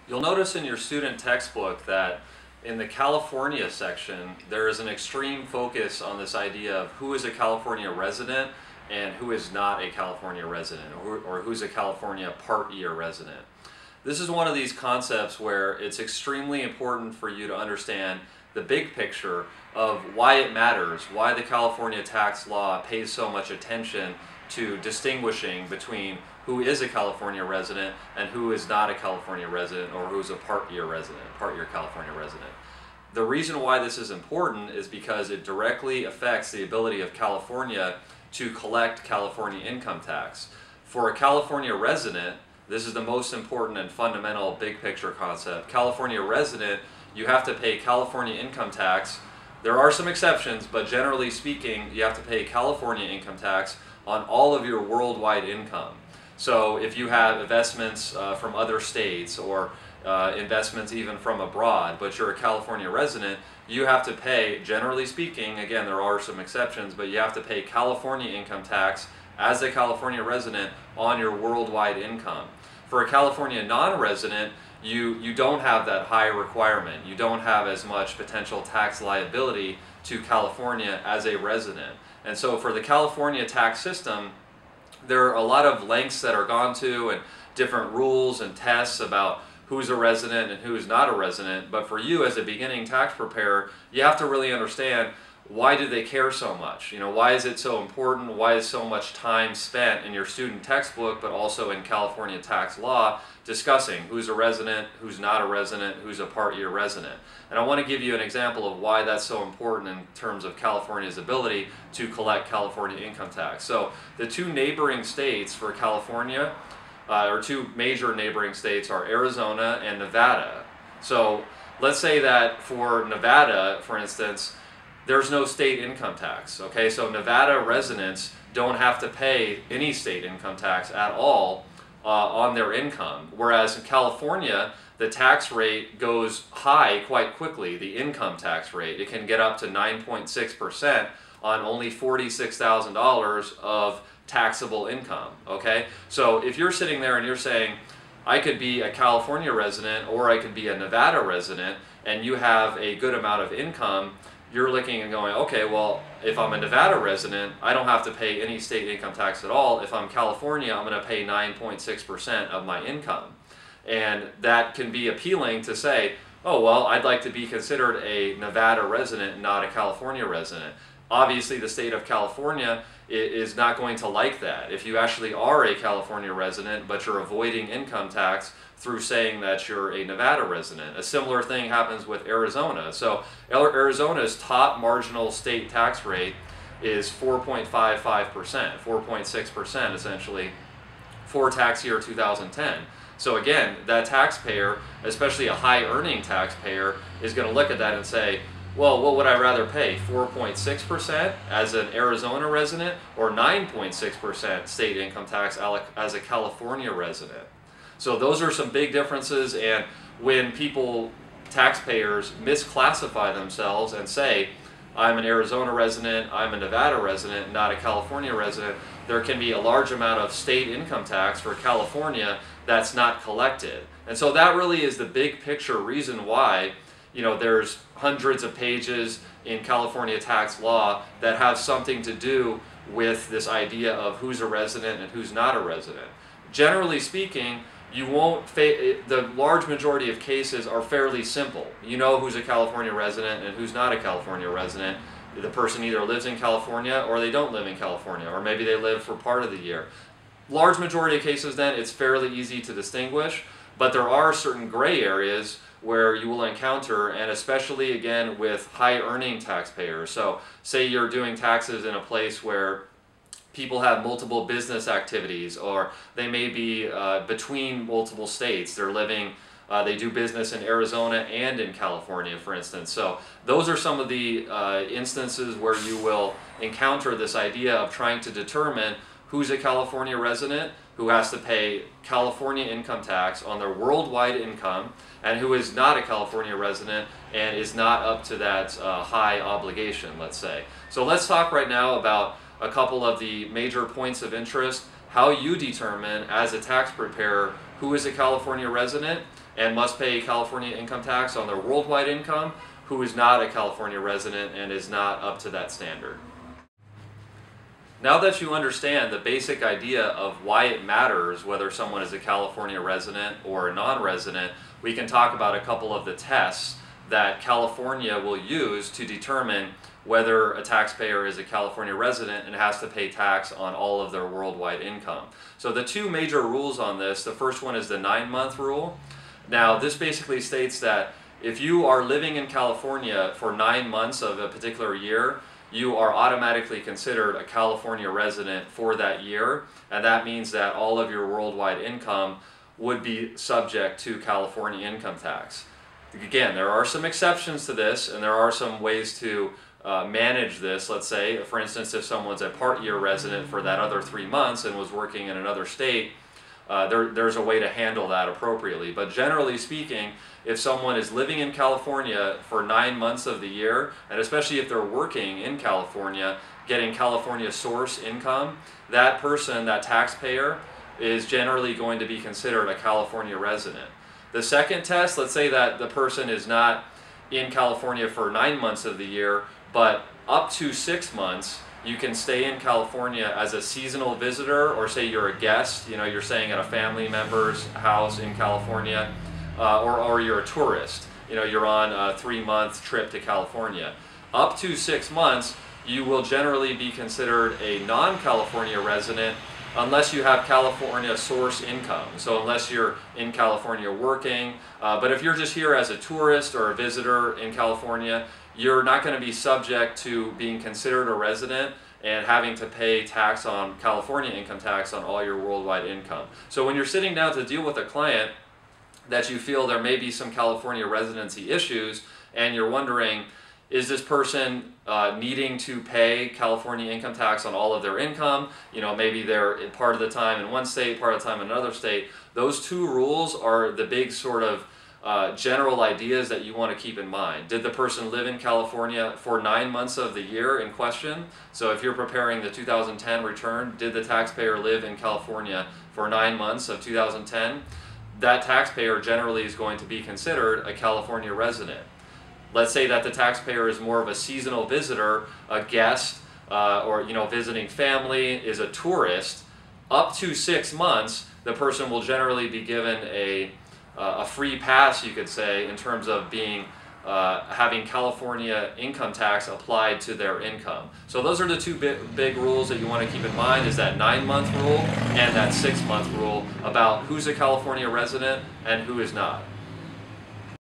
You'll notice in your student textbook that in the California section, there is an extreme focus on this idea of who is a California resident and who is not a California resident, or who's a California part-year resident. This is one of these concepts where it's extremely important for you to understand the big picture of why it matters, why the California tax law pays so much attention to distinguishing between who is a California resident and who is not a California resident, or who's a part-year resident, part-year California resident. The reason why this is important is because it directly affects the ability of California to collect California income tax. For a California resident, this is the most important and fundamental big picture concept. California resident, you have to pay California income tax. There are some exceptions, but generally speaking, you have to pay California income tax on all of your worldwide income. So if you have investments from other states, or investments even from abroad, but you're a California resident, you have to pay, generally speaking, again there are some exceptions, but you have to pay California income tax as a California resident on your worldwide income. For a California non-resident, you don't have that high requirement. You don't have as much potential tax liability to California as a resident. And so for the California tax system, there are a lot of lengths that are gone to and different rules and tests about who's a resident and who's not a resident. But for you as a beginning tax preparer, you have to really understand, why do they care so much? You know, why is it so important? Why is so much time spent in your student textbook, but also in California tax law, discussing who's a resident, who's not a resident, who's a part-year resident? And I want to give you an example of why that's so important in terms of California's ability to collect California income tax. So the two neighboring states for California, or two major neighboring states, are Arizona and Nevada. So let's say that for Nevada, for instance, there's no state income tax. Okay, so Nevada residents don't have to pay any state income tax at all on their income, whereas in California the tax rate goes high quite quickly. The income tax rate, it can get up to 9.6% on only $46,000 of taxable income. Okay, so if you're sitting there and you're saying, I could be a California resident or I could be a Nevada resident, and you have a good amount of income, you're looking and going, okay, well, if I'm a Nevada resident, I don't have to pay any state income tax at all. If I'm California, I'm going to pay 9.6% of my income. And that can be appealing to say, oh, well, I'd like to be considered a Nevada resident, not a California resident. Obviously, the state of California is not going to like that. If you actually are a California resident, but you're avoiding income tax through saying that you're a Nevada resident. A similar thing happens with Arizona. So Arizona's top marginal state tax rate is 4.55%, 4.6% essentially, for tax year 2010. So again, that taxpayer, especially a high earning taxpayer, is going to look at that and say, well, what would I rather pay, 4.6% as an Arizona resident, or 9.6% state income tax as a California resident? So those are some big differences, and when people, taxpayers, misclassify themselves and say, I'm an Arizona resident, I'm a Nevada resident, not a California resident, there can be a large amount of state income tax for California that's not collected. And so that really is the big picture reason why, you know, there's hundreds of pages in California tax law that have something to do with this idea of who's a resident and who's not a resident. Generally speaking, you won't the large majority of cases are fairly simple. You know who's a California resident and who's not a California resident. The person either lives in California or they don't live in California, or maybe they live for part of the year. Large majority of cases then, it's fairly easy to distinguish, but there are certain gray areas where you will encounter, and especially again with high earning taxpayers. So say you're doing taxes in a place where people have multiple business activities, or they may be between multiple states. They're living, they do business in Arizona and in California, for instance. So those are some of the instances where you will encounter this idea of trying to determine who's a California resident, who has to pay California income tax on their worldwide income, and who is not a California resident and is not up to that high obligation, let's say. So let's talk right now about a couple of the major points of interest, how you determine as a tax preparer who is a California resident and must pay California income tax on their worldwide income, who is not a California resident and is not up to that standard. Now that you understand the basic idea of why it matters whether someone is a California resident or a non-resident, we can talk about a couple of the tests that California will use to determine whether a taxpayer is a California resident and has to pay tax on all of their worldwide income. So the two major rules on this, the first one is the 9-month rule. Now this basically states that if you are living in California for 9 months of a particular year, you are automatically considered a California resident for that year, and that means that all of your worldwide income would be subject to California income tax. Again, there are some exceptions to this, and there are some ways to manage this. Let's say, for instance, if someone's a part-year resident for that other 3 months and was working in another state, there's a way to handle that appropriately. But generally speaking, if someone is living in California for 9 months of the year, and especially if they're working in California, getting California source income, that person, that taxpayer, is generally going to be considered a California resident. The second test, let's say that the person is not in California for 9 months of the year, but up to 6 months, you can stay in California as a seasonal visitor, or say you're a guest, you know, you're staying at a family member's house in California, or you're a tourist, you know, you're on a 3-month trip to California. Up to 6 months, you will generally be considered a non-California resident unless you have California source income. So unless you're in California working, but if you're just here as a tourist or a visitor in California, you're not going to be subject to being considered a resident and having to pay tax on California income tax on all your worldwide income. So when you're sitting down to deal with a client that you feel there may be some California residency issues, and you're wondering, is this person needing to pay California income tax on all of their income? You know, maybe they're part of the time in one state, part of the time in another state. Those two rules are the big sort of general ideas that you want to keep in mind. Did the person live in California for 9 months of the year in question? So if you're preparing the 2010 return, did the taxpayer live in California for 9 months of 2010? That taxpayer generally is going to be considered a California resident. Let's say that the taxpayer is more of a seasonal visitor, a guest, or visiting family, is a tourist. Up to 6 months, the person will generally be given a free pass, you could say, in terms of being having California income tax applied to their income. So those are the two big rules that you want to keep in mind, is that 9-month rule and that 6-month rule about who's a California resident and who is not.